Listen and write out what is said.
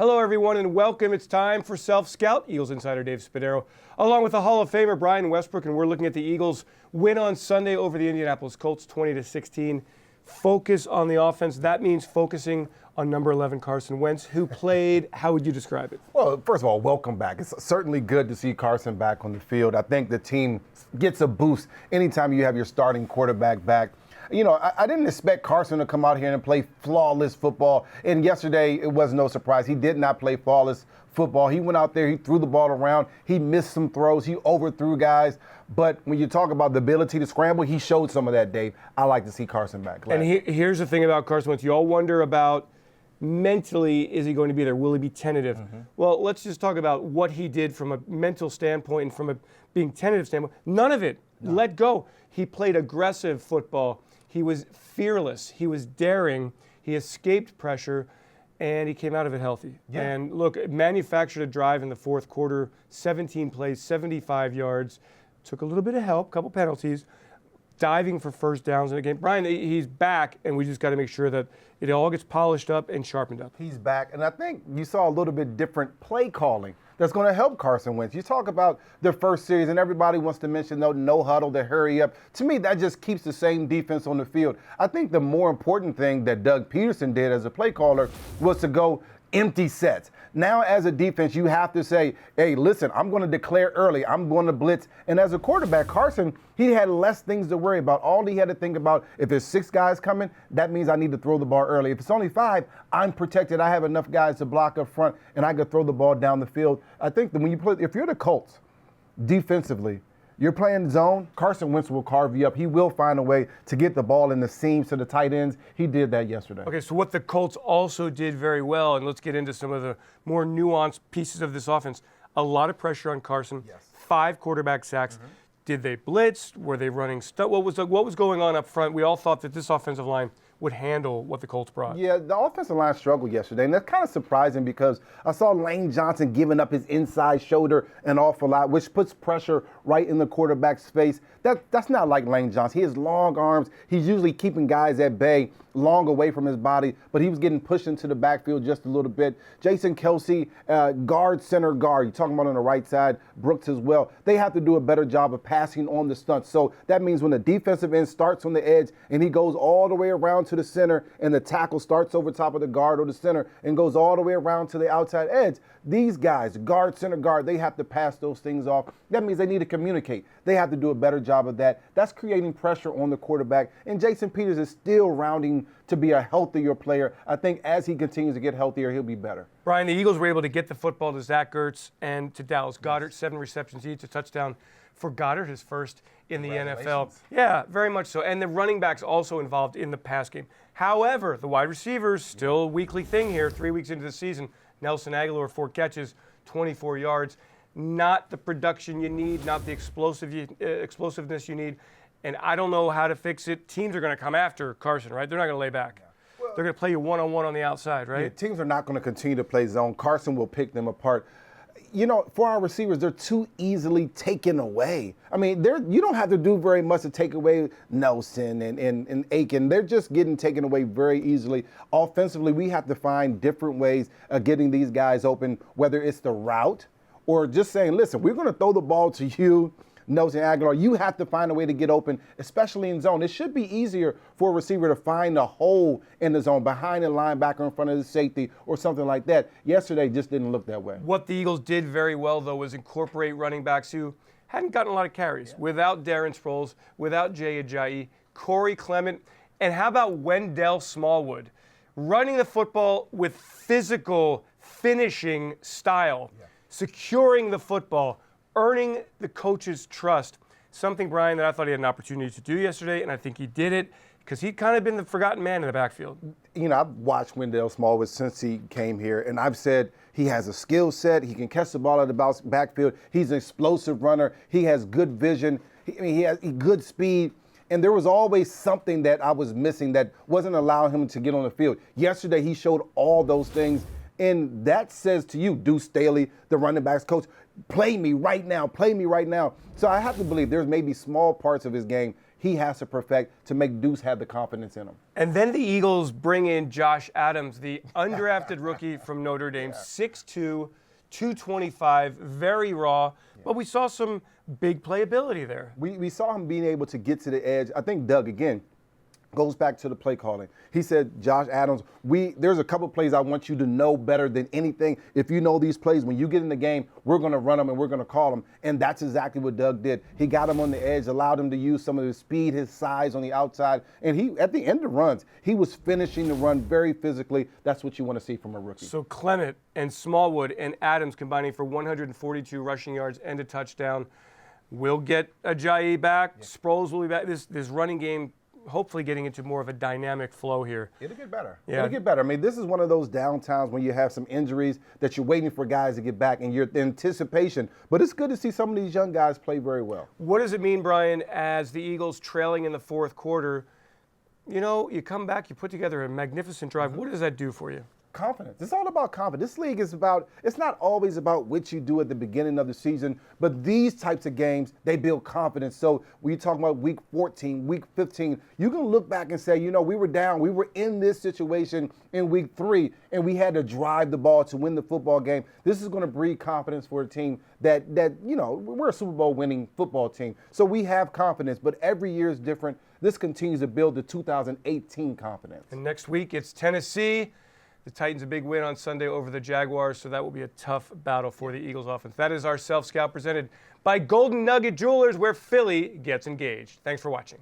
Hello, everyone, and welcome. It's time for Self Scout. Eagles insider Dave Spadaro, along with the Hall of Famer Brian Westbrook, and we're looking at the Eagles' win on Sunday over the Indianapolis Colts, 20-16. Focus on the offense. That means focusing on number 11 Carson Wentz, who played. How would you describe it? Well, first of all, welcome back. It's certainly good to see Carson back on the field. I think the team gets a boost anytime you have your starting quarterback back. You know, I didn't expect Carson to come out here and play flawless football. And yesterday, it was no surprise. He did not play flawless football. He went out there, he threw the ball around, he missed some throws, he overthrew guys. But when you talk about the ability to scramble, he showed some of that, Dave. I like to see Carson back. And here's the thing about Carson Wentz. You all wonder about mentally, is he going to be there? Will he be tentative? Well, let's just talk about what he did from a mental standpoint and from a being tentative standpoint. None of it. No. Let go. He played aggressive football. He was fearless. He was daring. He escaped pressure, and he came out of it healthy. Yeah. And look, manufactured a drive in the fourth quarter, 17 plays, 75 yards. Took a little bit of help, a couple penalties, diving for first downs in the game. Brian, he's back, and we just got to make sure that it all gets polished up and sharpened up. He's back, and I think you saw a little bit different play calling that's going to help Carson Wentz. You talk about the first series, and everybody wants to mention no huddle, to hurry up. To me, that just keeps the same defense on the field. I think the more important thing that Doug Peterson did as a play caller was to go empty sets. Now, as a defense, you have to say, hey, listen, I'm going to declare early. I'm going to blitz. And as a quarterback, Carson, he had less things to worry about. All he had to think about, if there's 6 guys coming, that means I need to throw the ball early. If it's only 5, I'm protected. I have enough guys to block up front, and I could throw the ball down the field. I think that when you play, if you're the Colts, defensively, you're playing zone, Carson Wentz will carve you up. He will find a way to get the ball in the seams to the tight ends. He did that yesterday. Okay, so what the Colts also did very well, and let's get into some of the more nuanced pieces of this offense. A lot of pressure on Carson. Yes. 5 quarterback sacks. Did they blitz? Were they running stuff? What was going on up front? We all thought that this offensive line would handle what the Colts brought. Yeah, the offensive line struggled yesterday, and that's kind of surprising because I saw Lane Johnson giving up his inside shoulder an awful lot, which puts pressure right in the quarterback's face. That's not like Lane Johnson. He has long arms. He's usually keeping guys at bay, long away from his body, but he was getting pushed into the backfield just a little bit. Jason Kelsey, guard, center guard. You're talking about on the right side, Brooks as well. They have to do a better job of passing on the stunts. So that means when the defensive end starts on the edge and he goes all the way around to the center and the tackle starts over top of the guard or the center and goes all the way around to the outside edge, these guys, guard, center guard, they have to pass those things off. That means they need to communicate. They have to do a better job of that. That's creating pressure on the quarterback. And Jason Peters is still rounding to be a healthier player. I think as he continues to get healthier, he'll be better. Brian, the Eagles were able to get the football to Zach Ertz and to Dallas Goedert, 7 receptions each, a touchdown for Goedert, his first in the NFL. Yeah, very much so. And the running backs also involved in the pass game. However, the wide receivers, still a weekly thing here, 3 weeks into the season. Nelson Aguilar, 4 catches, 24 yards. Not the production you need, not the explosiveness you need. And I don't know how to fix it. Teams are going to come after Carson, right? They're not going to lay back. Well, they're going to play you one-on-one on the outside, right? Yeah, teams are not going to continue to play zone. Carson will pick them apart. You know, for our receivers, they're too easily taken away. I mean, you don't have to do very much to take away Nelson and Aiken. They're just getting taken away very easily. Offensively, we have to find different ways of getting these guys open, whether it's the route or just saying, listen, we're going to throw the ball to you, Nelson Aguilar. You have to find a way to get open, especially in zone. It should be easier for a receiver to find a hole in the zone behind the linebacker in front of the safety or something like that. Yesterday just didn't look that way. What the Eagles did very well, though, was incorporate running backs who hadn't gotten a lot of carries. Yeah. Without Darren Sproles, without Jay Ajayi, Corey Clement, and how about Wendell Smallwood? Running the football with physical finishing style, securing the football, earning the coach's trust. Something, Brian, that I thought he had an opportunity to do yesterday, and I think he did it because he'd kind of been the forgotten man in the backfield. You know, I've watched Wendell Smallwood since he came here, and I've said he has a skill set. He can catch the ball at the backfield. He's an explosive runner. He has good vision. He has good speed. And there was always something that I was missing that wasn't allowing him to get on the field. Yesterday, he showed all those things. And that says to you, Deuce Staley, the running backs coach, play me right now, play me right now. So I have to believe there's maybe small parts of his game he has to perfect to make Deuce have the confidence in him. And then the Eagles bring in Josh Adams, the undrafted rookie from Notre Dame, 6'2", 225, very raw. But we saw some big playability there. We saw him being able to get to the edge. I think Doug, again, goes back to the play calling. He said, Josh Adams, there's a couple plays I want you to know better than anything. If you know these plays, when you get in the game, we're going to run them and we're going to call them. And that's exactly what Doug did. He got him on the edge, allowed him to use some of his speed, his size on the outside. And he, at the end of runs, he was finishing the run very physically. That's what you want to see from a rookie. So Clement and Smallwood and Adams combining for 142 rushing yards and a touchdown. We'll get Ajayi back. Yeah. Sproles will be back. This running game hopefully getting into more of a dynamic flow here. It'll get better. Yeah. It'll get better. I mean, this is one of those downtimes when you have some injuries that you're waiting for guys to get back and you're in anticipation. But it's good to see some of these young guys play very well. What does it mean, Brian, as the Eagles trailing in the fourth quarter, you come back, you put together a magnificent drive. What does that do for you? Confidence. It's all about confidence. This league is it's not always about what you do at the beginning of the season, but these types of games, they build confidence. So when you talk about week 14, week 15, you can look back and say, we were down. We were in this situation in week 3, and we had to drive the ball to win the football game. This is going to breed confidence for a team that we're a Super Bowl winning football team. So we have confidence, but every year is different. This continues to build the 2018 confidence. And next week, it's Tennessee. The Titans a big win on Sunday over the Jaguars, so that will be a tough battle for the Eagles offense. That is our Self Scout presented by Golden Nugget Jewelers, where Philly gets engaged. Thanks for watching.